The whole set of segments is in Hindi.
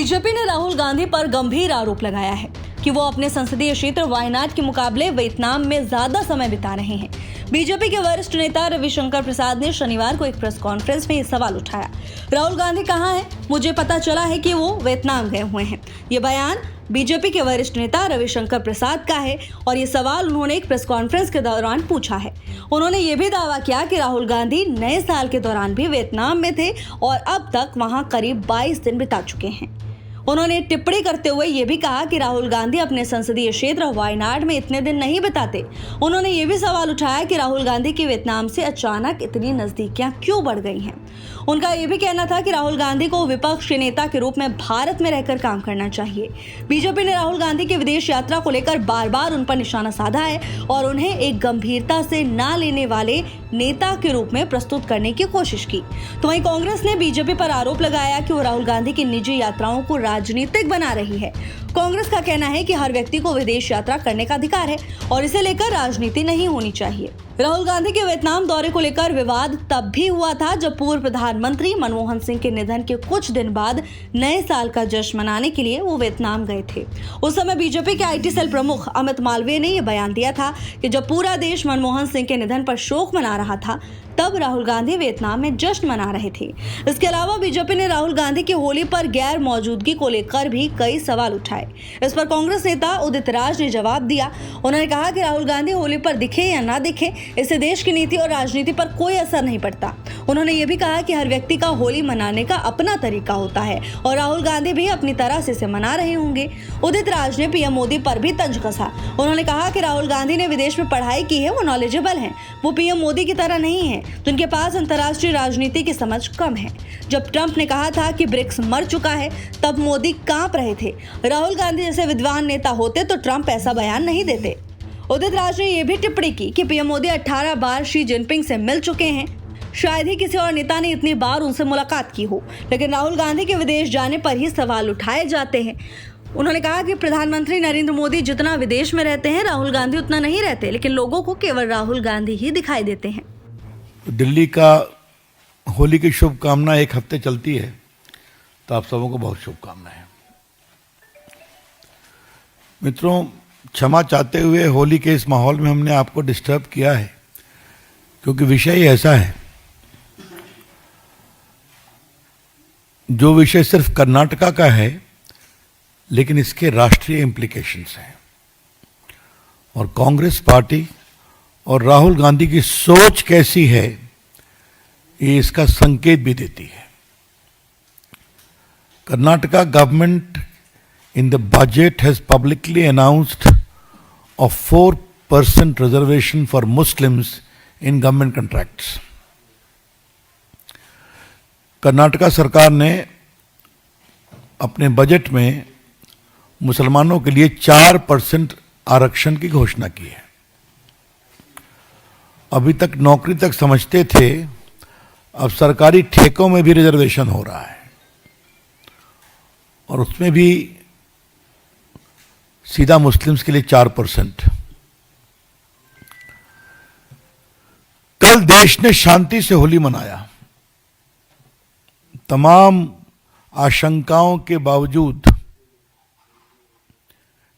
बीजेपी ने राहुल गांधी पर गंभीर आरोप लगाया है कि वो अपने संसदीय क्षेत्र वायनाड के मुकाबले वियतनाम में ज्यादा समय बिता रहे हैं। बीजेपी के वरिष्ठ नेता रविशंकर प्रसाद ने शनिवार को एक प्रेस कॉन्फ्रेंस में ये सवाल उठाया। राहुल गांधी कहाँ हैं? मुझे पता चला है कि वो वियतनाम गए हुए हैं। ये बयान बीजेपी के वरिष्ठ नेता रविशंकर प्रसाद का है और ये सवाल उन्होंने एक प्रेस कॉन्फ्रेंस के दौरान पूछा है। उन्होंने ये भी दावा किया कि राहुल गांधी नए साल के दौरान भी वियतनाम में थे और अब तक वहां करीब 22 दिन बिता चुके हैं। उन्होंने टिप्पणी करते हुए ये भी कहा कि राहुल गांधी अपने संसदीय क्षेत्र वायनाड में इतने दिन नहीं बिताते। उन्होंने ये भी सवाल उठाया कि राहुल गांधी की वियतनाम से अचानक इतनी नजदीकियां क्यों बढ़ गई हैं। उनका ये भी कहना था कि राहुल गांधी को विपक्ष के नेता के रूप में भारत में रहकर काम करना चाहिए। बीजेपी ने राहुल गांधी की विदेश यात्रा को लेकर बार बार उन पर निशाना साधा है और उन्हें एक गंभीरता से ना लेने वाले नेता के रूप में प्रस्तुत करने की कोशिश की। तो वहीं कांग्रेस ने बीजेपी पर आरोप लगाया कि वो राहुल गांधी की निजी यात्राओं को राजनीतिक बना रही है। कांग्रेस का कहना है कि हर व्यक्ति को विदेश यात्रा करने का अधिकार है और इसे लेकर राजनीति नहीं होनी चाहिए। राहुल गांधी के वियतनाम दौरे को लेकर विवाद तब भी हुआ था जब पूर्व प्रधानमंत्री मनमोहन सिंह के निधन के कुछ दिन बाद नए साल का जश्न मनाने के लिए वो वियतनाम गए थे। उस समय बीजेपी के आईटी सेल प्रमुख अमित मालवीय ने यह बयान दिया था कि जब पूरा देश मनमोहन सिंह के निधन पर शोक मना रहा था तब राहुल गांधी वियतनाम में जश्न मना रहे थे। इसके अलावा बीजेपी ने राहुल गांधी की होली पर गैर मौजूदगी को लेकर भी कई सवाल उठाए। इस पर कांग्रेस नेता उदित राज ने जवाब दिया। उन्होंने कहा कि राहुल गांधी होली पर दिखे या ना दिखे, इससे देश की नीति और राजनीति पर कोई असर नहीं पड़ता। उन्होंने ये भी कहा कि हर व्यक्ति का होली मनाने का अपना तरीका होता है और राहुल गांधी भी अपनी तरह से इसे मना रहे होंगे। उदित राज ने पीएम मोदी पर भी तंज कसा। उन्होंने कहा कि राहुल गांधी ने विदेश में पढ़ाई की है, वो नॉलेजेबल हैं, वो पीएम मोदी की तरह नहीं है जिनके पास अंतर्राष्ट्रीय राजनीति की समझ कम है। जब ट्रंप ने कहा था कि ब्रिक्स मर चुका है तब मोदी कांप रहे थे। राहुल गांधी जैसे विद्वान नेता होते तो ट्रंप ऐसा बयान नहीं देते। उदित राज ने यह भी टिप्पणी की कि पीएम मोदी 18 बार शी जिनपिंग से मिल चुके हैं। शायद ही किसी और नेता ने इतनी बार उनसे मुलाकात की हो, लेकिन राहुल गांधी के विदेश जाने पर ही सवाल उठाए जाते हैं। उन्होंने कहा कि प्रधानमंत्री नरेंद्र मोदी जितना विदेश में रहते हैं राहुल गांधी उतना नहीं रहते, लेकिन लोगों को केवल राहुल गांधी ही दिखाई देते हैं। दिल्ली का होली की शुभकामना एक हफ्ते चलती है, तो आप सबों को बहुत शुभकामनाएं। मित्रों, क्षमा चाहते हुए होली के इस माहौल में हमने आपको डिस्टर्ब किया है, क्योंकि विषय ही ऐसा है। जो विषय सिर्फ कर्नाटका का है, लेकिन इसके राष्ट्रीय इम्प्लीकेशंस हैं और कांग्रेस पार्टी और राहुल गांधी की सोच कैसी है ये इसका संकेत भी देती है। Karnataka government in the budget has publicly announced a 4% reservation for Muslims in government contracts. Karnataka सरकार ने अपने बजट में मुसलमानों के लिए 4% आरक्षण की घोषणा की है। अभी तक नौकरी तक समझते थे, अब सरकारी ठेकों में भी रिजर्वेशन हो रहा है और उसमें भी सीधा मुस्लिम्स के लिए 4%। कल देश ने शांति से होली मनाया। तमाम आशंकाओं के बावजूद,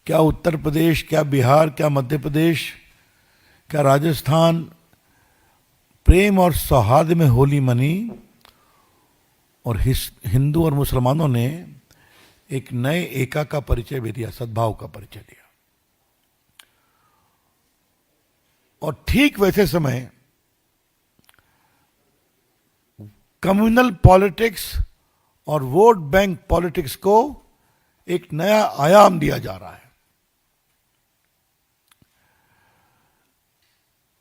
क्या उत्तर प्रदेश, क्या बिहार, क्या मध्य प्रदेश, क्या राजस्थान प्रेम और सौहार्द में होली मनी और हिंदू और मुसलमानों ने एक नए एका का परिचय भी दिया, सद्भाव का परिचय दिया। और ठीक वैसे समय कम्युनल पॉलिटिक्स और वोट बैंक पॉलिटिक्स को एक नया आयाम दिया जा रहा है।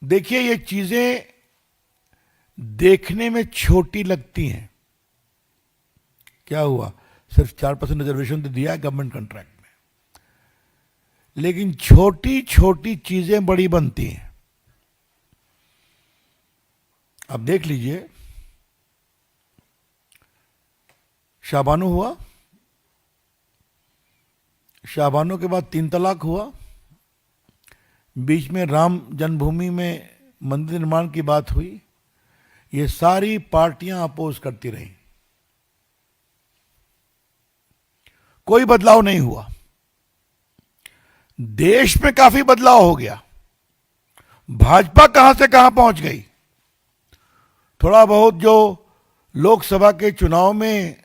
देखिए, ये चीजें देखने में छोटी लगती हैं। क्या हुआ? सिर्फ 4% रिजर्वेशन तो दिया है गवर्नमेंट कॉन्ट्रैक्ट में, लेकिन छोटी छोटी चीजें बड़ी बनती हैं। अब देख लीजिए, शाबानो हुआ, शाबानो के बाद 3 तलाक हुआ, बीच में राम जन्मभूमि में मंदिर निर्माण की बात हुई। ये सारी पार्टियां अपोज करती रही कोई बदलाव नहीं हुआ। देश में काफी बदलाव हो गया। भाजपा कहां से कहां पहुंच गई। थोड़ा बहुत जो लोकसभा के चुनाव में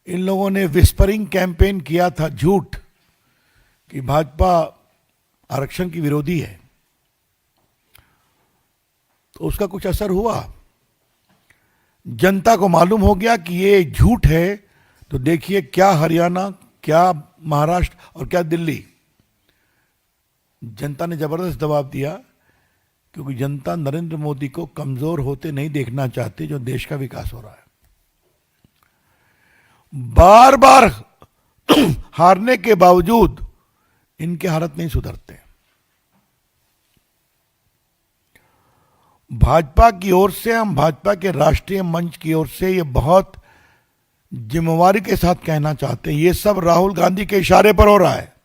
इन लोगों ने विस्परिंग कैंपेन किया था, झूठ, कि भाजपा आरक्षण की विरोधी है, तो उसका कुछ असर हुआ। जनता को मालूम हो गया कि ये झूठ है। तो देखिए क्या हरियाणा, क्या महाराष्ट्र और क्या दिल्ली, जनता ने जबरदस्त दबाव दिया, क्योंकि जनता नरेंद्र मोदी को कमजोर होते नहीं देखना चाहती, जो देश का विकास हो रहा है। बार बार हारने के बावजूद इनके हालत नहीं सुधरते। भाजपा की ओर से, हम भाजपा के राष्ट्रीय मंच की ओर से ये बहुत जिम्मेवारी के साथ कहना चाहते हैं, ये सब राहुल गांधी के इशारे पर हो रहा है।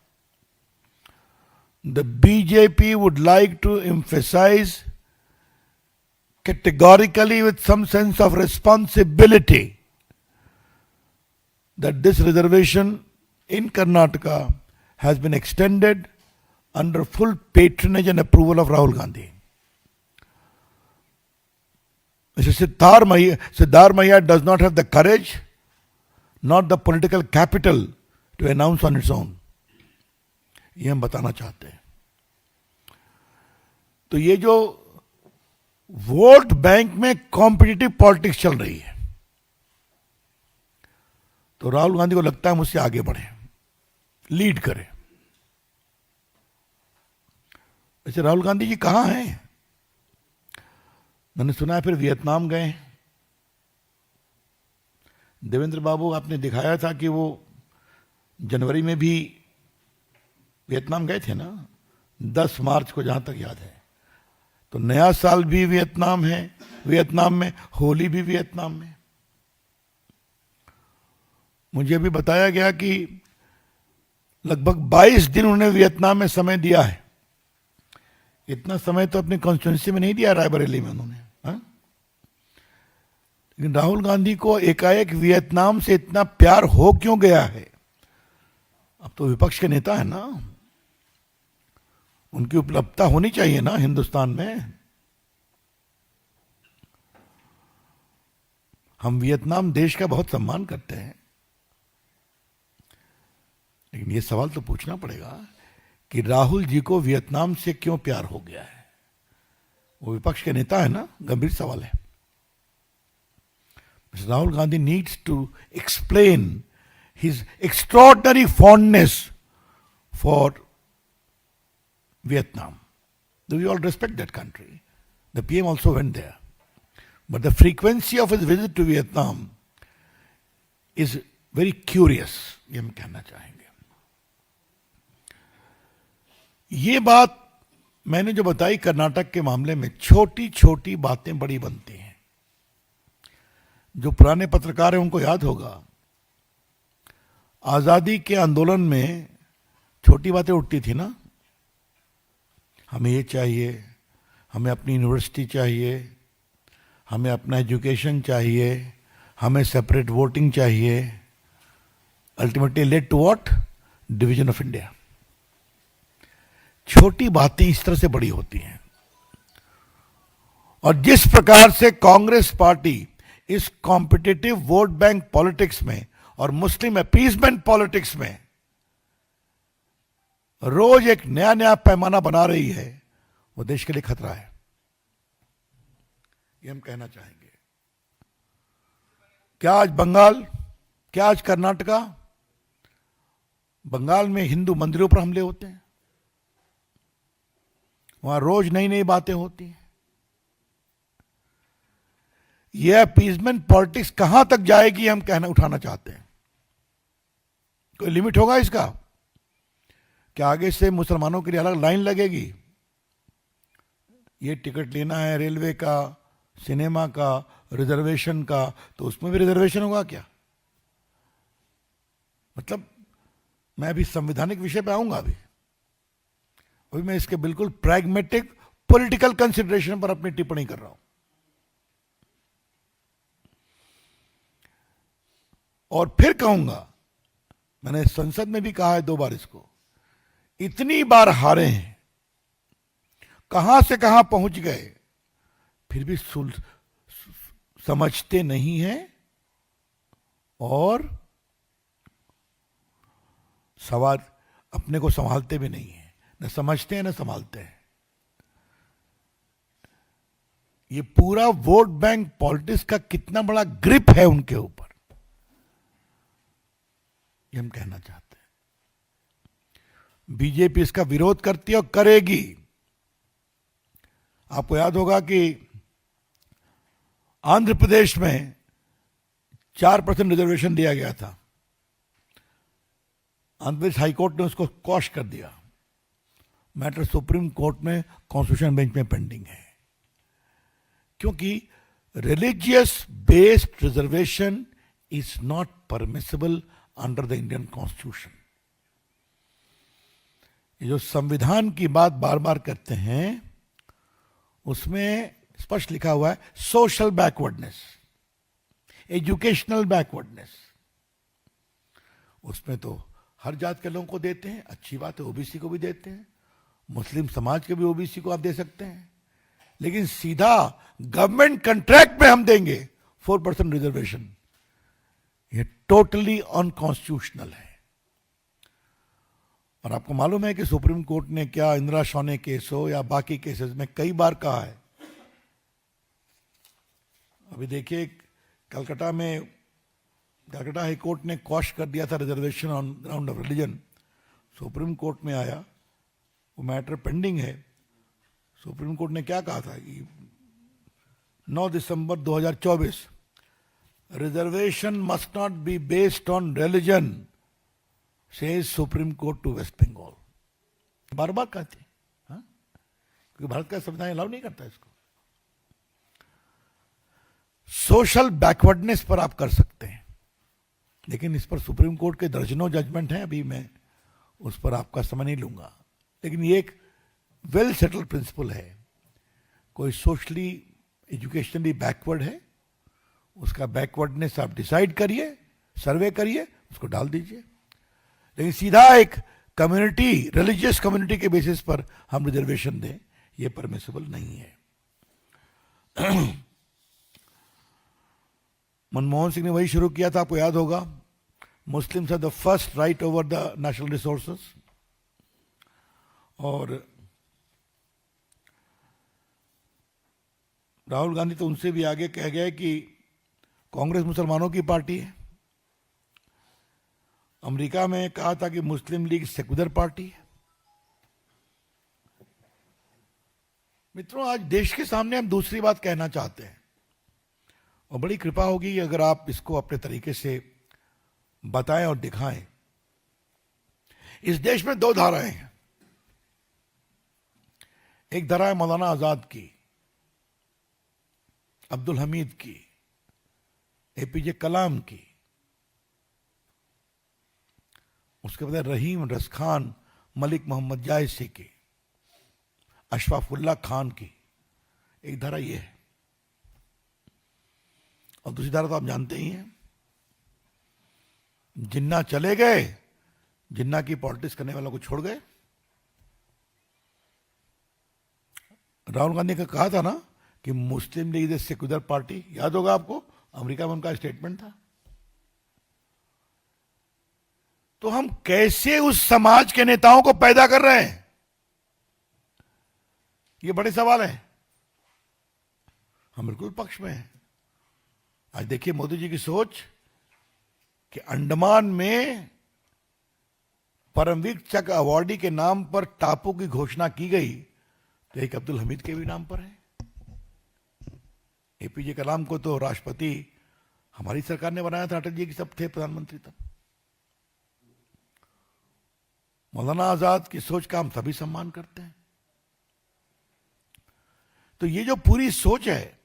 The BJP would like to emphasise categorically with some sense of responsibility that this reservation in Karnataka has been extended under full patronage and approval of Rahul Gandhi. Mr. Siddhar Maiya does not have the courage, not the political capital to announce on its own. ये हम बताना चाहते हैं। तो ये जो वोट बैंक में कॉम्पिटिटिव पॉलिटिक्स चल रही है, तो राहुल गांधी को लगता है मुझसे आगे बढ़े, लीड करे। वैसे राहुल गांधी जी कहां हैं? मैंने सुना है फिर वियतनाम गए। देवेंद्र बाबू, आपने दिखाया था कि वो जनवरी में भी वियतनाम गए थे ना, 10 मार्च को, जहां तक याद है। तो नया साल भी वियतनाम है, वियतनाम में होली भी वियतनाम में। मुझे भी बताया गया कि लगभग 22 दिन उन्होंने वियतनाम में समय दिया है। इतना समय तो अपनी कॉन्स्टिट्यूंसी में नहीं दिया रायबरेली में उन्होंने, हाँ? लेकिन राहुल गांधी को एकाएक वियतनाम से इतना प्यार हो क्यों गया है? अब तो विपक्ष के नेता है ना, उनकी उपलब्धता होनी चाहिए ना हिंदुस्तान में। हम वियतनाम देश का बहुत सम्मान करते हैं, लेकिन ये सवाल तो पूछना पड़ेगा कि राहुल जी को वियतनाम से क्यों प्यार हो गया है? वो विपक्ष के नेता है ना, गंभीर सवाल है। Rahul Gandhi needs to explain his extraordinary fondness for Vietnam. We all respect that country. The PM also went there. But the frequency of his visit to Vietnam is very curious, ये हम कहना चाहेंगे। ये बात मैंने जो बताई कर्नाटक के मामले में, छोटी छोटी बातें बड़ी बनती हैं। जो पुराने पत्रकार हैं उनको याद होगा, आजादी के आंदोलन में छोटी बातें उठती थी ना, हमें ये चाहिए, हमें अपनी यूनिवर्सिटी चाहिए, हमें अपना एजुकेशन चाहिए, हमें सेपरेट वोटिंग चाहिए। Ultimately led to what? Division of India. छोटी बातें इस तरह से बड़ी होती हैं। और जिस प्रकार से कांग्रेस पार्टी इस कॉम्पिटिटिव वोट बैंक पॉलिटिक्स में और मुस्लिम अपीसमेंट पॉलिटिक्स में रोज एक नया नया पैमाना बना रही है, वो देश के लिए खतरा है, ये हम कहना चाहेंगे। क्या आज बंगाल, क्या आज कर्नाटका, बंगाल में हिंदू मंदिरों पर हमले होते हैं, वहां रोज नई नई बातें होती हैं। यह अपीसमेंट पॉलिटिक्स कहां तक जाएगी, हम कहना उठाना चाहते हैं। कोई लिमिट होगा इसका? क्या आगे से मुसलमानों के लिए अलग लाइन लगेगी? ये टिकट लेना है रेलवे का, सिनेमा का, रिजर्वेशन का, तो उसमें भी रिजर्वेशन होगा क्या? मतलब मैं अभी संवैधानिक विषय पे आऊंगा। अभी मैं इसके बिल्कुल प्रैग्मेटिक पॉलिटिकल कंसिडरेशन पर अपनी टिप्पणी कर रहा हूं। और फिर कहूंगा, मैंने संसद में भी कहा है 2 बार इसको, इतनी बार हारे हैं, कहां से कहां पहुंच गए, फिर भी समझते नहीं हैं और सवाल अपने को संभालते भी नहीं है, न समझते हैं न संभालते हैं। ये पूरा वोट बैंक पॉलिटिक्स का कितना बड़ा ग्रिप है उनके ऊपर, ये हम कहना चाहते हैं। बीजेपी इसका विरोध करती है और करेगी। आपको याद होगा कि आंध्र प्रदेश में 4% रिजर्वेशन दिया गया था, आंध्र प्रदेश हाईकोर्ट ने उसको क्वॉश कर दिया। मैटर सुप्रीम कोर्ट में कॉन्स्टिट्यूशन बेंच में पेंडिंग है, क्योंकि religious based reservation is not permissible under the Indian constitution. ये जो संविधान की बात बार बार करते हैं, उसमें स्पष्ट लिखा हुआ है सोशल बैकवर्डनेस, एजुकेशनल बैकवर्डनेस। उसमें तो हर जात के लोगों को देते हैं, अच्छी बात है, ओबीसी को भी देते हैं, मुस्लिम समाज के भी ओबीसी को आप दे सकते हैं, लेकिन सीधा गवर्नमेंट कॉन्ट्रैक्ट में हम देंगे 4% रिजर्वेशन, ये टोटली अनकॉन्स्टिट्यूशनल है। और आपको मालूम है कि सुप्रीम कोर्ट ने क्या इंदिरा शौने केस हो या बाकी केसेस में कई बार कहा है। अभी देखिए कलकत्ता हाई कोर्ट ने क्वॉश कर दिया था reservation on ground of religion, supreme court में आया, वो मैटर पेंडिंग है। सुप्रीम कोर्ट ने क्या कहा था कि 9 दिसंबर 2024 reservation must not be based on religion, says supreme court to West Bengal. बार बार कहते हैं, हाँ? क्योंकि भारत का संविधान अलाउ नहीं करता इसको। सोशल बैकवर्डनेस पर आप कर सकते हैं, लेकिन इस पर सुप्रीम कोर्ट के दर्जनों जजमेंट हैं, अभी मैं उस पर आपका समय नहीं लूंगा। लेकिन ये एक वेल सेटल्ड प्रिंसिपल है, कोई सोशली एजुकेशनली बैकवर्ड है, उसका बैकवर्डनेस आप डिसाइड करिए, सर्वे करिए, उसको डाल दीजिए। लेकिन सीधा एक कम्युनिटी, रिलीजियस कम्युनिटी के बेसिस पर हम रिजर्वेशन दें, ये परमिसिबल नहीं है। मनमोहन सिंह ने वही शुरू किया था, आपको याद होगा, Muslims are the first right over the national resources. और राहुल गांधी तो उनसे भी आगे कह गए कि कांग्रेस मुसलमानों की पार्टी है। अमेरिका में कहा था कि मुस्लिम लीग सेक्युलर पार्टी है। मित्रों, आज देश के सामने हम दूसरी बात कहना चाहते हैं, और बड़ी कृपा होगी अगर आप इसको अपने तरीके से बताएं और दिखाएं। इस देश में 2 धाराएं हैं। एक धारा है मौलाना आजाद की, अब्दुल हमीद की, एपीजे कलाम की, उसके बाद रहीम रसखान, मलिक मोहम्मद जायसी की, अशफाकुल्ला खान की। एक धारा ये है, और दूसरी धारा तो आप जानते ही हैं, जिन्ना चले गए, जिन्ना की पॉलिटिक्स करने वालों को छोड़ गए। राहुल गांधी का कहा था ना कि मुस्लिम लीग इज सेक्युलर पार्टी, याद होगा आपको, अमेरिका में उनका स्टेटमेंट था। तो हम कैसे उस समाज के नेताओं को पैदा कर रहे हैं, ये बड़े सवाल है। हम बिल्कुल पक्ष में हैं। आज देखिए मोदी जी की सोच कि अंडमान में परमवीर चक्र अवार्डी के नाम पर टापू की घोषणा की गई, तो एक अब्दुल हमीद के भी नाम पर है। एपीजे कलाम को तो राष्ट्रपति हमारी सरकार ने बनाया था, अटल जी की सब थे प्रधानमंत्री तब। मौलाना आजाद की सोच का हम सभी सम्मान करते हैं। तो ये जो पूरी सोच है,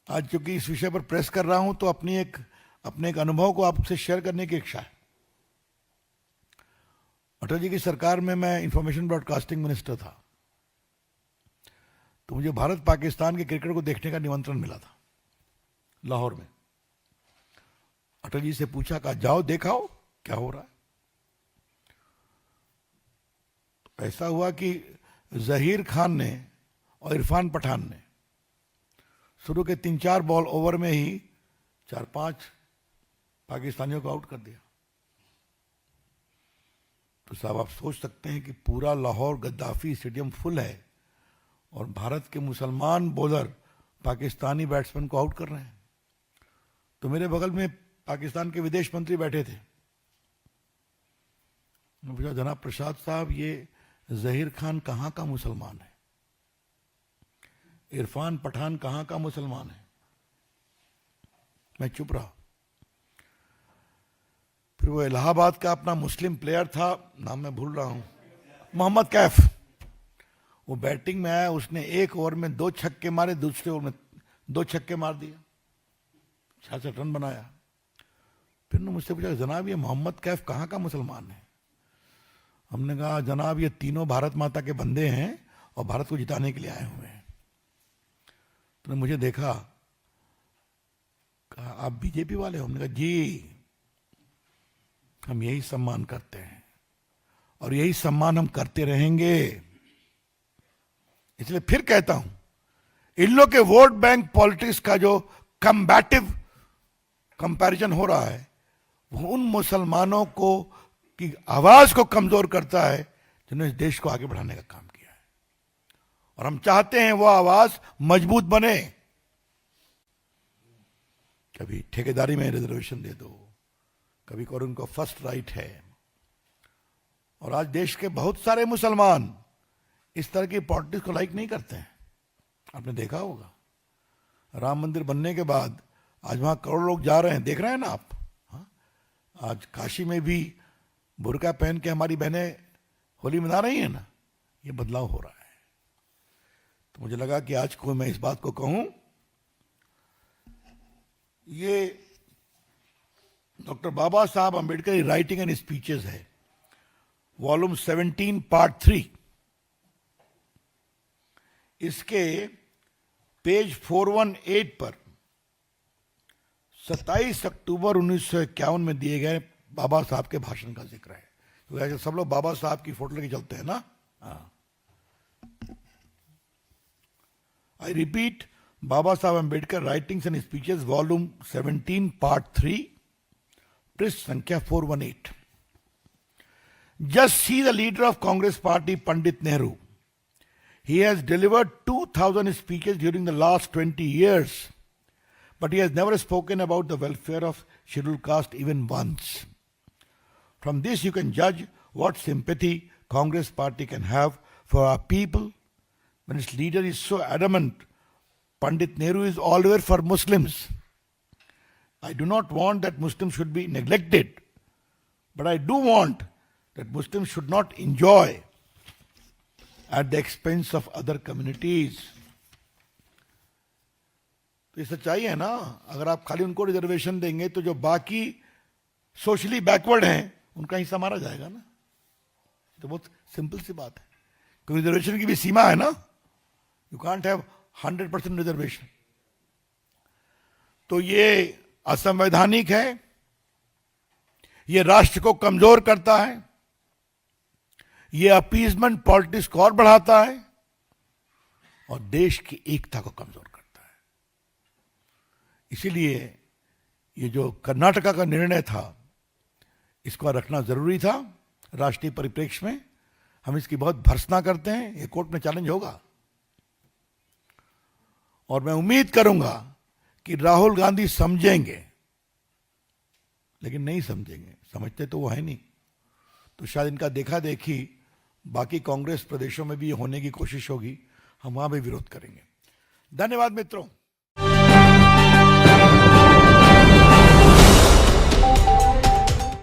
आज चूंकि इस विषय पर प्रेस कर रहा हूं तो अपने एक अनुभव को आपसे शेयर करने की इच्छा है। अटल जी की सरकार में मैं इंफॉर्मेशन ब्रॉडकास्टिंग मिनिस्टर था, तो मुझे भारत पाकिस्तान के क्रिकेट को देखने का निमंत्रण मिला था लाहौर में। अटल जी से पूछा, कहा जाओ देखाओ क्या हो रहा है। तो ऐसा हुआ कि जहीर खान ने और इरफान पठान ने शुरू के 3-4 बॉल ओवर में ही 4-5 पाकिस्तानियों को आउट कर दिया। तो साहब आप सोच सकते हैं कि पूरा लाहौर गद्दाफी स्टेडियम फुल है और भारत के मुसलमान बॉलर पाकिस्तानी बैट्समैन को आउट कर रहे हैं। तो मेरे बगल में पाकिस्तान के विदेश मंत्री बैठे थे। मैं पूछा, जनाब प्रसाद साहब, ये जहीर खान कहाँ का मुसलमान है, इरफान पठान कहाँ का मुसलमान है? मैं चुप रहा। फिर वो इलाहाबाद का अपना मुस्लिम प्लेयर था, नाम मैं भूल रहा हूं, मोहम्मद कैफ, वो बैटिंग में आया, उसने एक ओवर में 2 छक्के मारे, दूसरे ओवर में 2 छक्के मार दिया, 66 रन बनाया। फिर ने मुझसे पूछा, जनाब ये मोहम्मद कैफ कहाँ का मुसलमान है? हमने कहा, जनाब ये तीनों भारत माता के बंदे हैं और भारत को जिताने के लिए आए हुए हैं। तो मुझे देखा, कहा आप बीजेपी वाले हो? हमने कहा जी, हम यही सम्मान करते हैं और यही सम्मान हम करते रहेंगे। इसलिए फिर कहता हूं, इन लोग के वोट बैंक पॉलिटिक्स का जो कम्बैटिव कंपैरिजन हो रहा है, वो उन मुसलमानों को की आवाज को कमजोर करता है जिन्होंने इस देश को आगे बढ़ाने का काम किया है। और हम चाहते हैं वो आवाज मजबूत बने। कभी ठेकेदारी में रिजर्वेशन दे दो, कभी और उनको फर्स्ट राइट है। और आज देश के बहुत सारे मुसलमान इस तरह की पॉलिटिक्स को लाइक नहीं करते हैं। आपने देखा होगा, राम मंदिर बनने के बाद आज वहां करोड़ों लोग जा रहे हैं, देख रहे हैं ना आप। हाँ? आज काशी में भी बुर्का पहन के हमारी बहनें होली मना रही हैं ना, ये बदलाव हो रहा है। तो मुझे लगा कि आज को मैं इस बात को कहूं, ये डॉक्टर बाबा साहब अंबेडकर की राइटिंग एंड स्पीचेस है, वॉल्यूम 17 पार्ट 3। इसके पेज 418 पर 27 अक्टूबर 1951 में दिए गए बाबा साहब के भाषण का जिक्र है। तो सब लोग बाबा साहब की फोटो लेके चलते हैं ना। आई रिपीट, बाबा साहब Ambedkar writings and speeches volume 17 part 3, पृष्ठ संख्या 418। Just see the leader of Congress party, Pandit Nehru. He has delivered 2,000 speeches during the last 20 years, but he has never spoken about the welfare of scheduled caste even once. From this you can judge what sympathy Congress party can have for our people when its leader is so adamant. Pandit Nehru is always for Muslims. I do not want that Muslims should be neglected, but I do want that Muslims should not enjoy at the expense of other communities. तो ये सच्चाई है ना। अगर आप खाली उनको रिजर्वेशन देंगे तो जो बाकी सोशली बैकवर्ड हैं उनका हिस्सा मारा जाएगा ना। तो बहुत सिंपल सी बात है, क्योंकि रिजर्वेशन की भी सीमा है ना। You can't have 100% reservation. तो ये असंवैधानिक है, ये राष्ट्र को कमजोर करता है, ये अपीजमेंट पॉलिटिक्स को और बढ़ाता है और देश की एकता को कमजोर करता है। इसीलिए ये जो कर्नाटका का निर्णय था, इसको रखना जरूरी था राष्ट्रीय परिप्रेक्ष्य में। हम इसकी बहुत भर्त्सना करते हैं, ये कोर्ट में चैलेंज होगा और मैं उम्मीद करूंगा कि राहुल गांधी समझेंगे, लेकिन नहीं समझेंगे। समझते तो वो है नहीं, तो शायद इनका देखा देखी बाकी कांग्रेस प्रदेशों में भी होने की कोशिश होगी, हम वहां भी विरोध करेंगे। धन्यवाद मित्रों।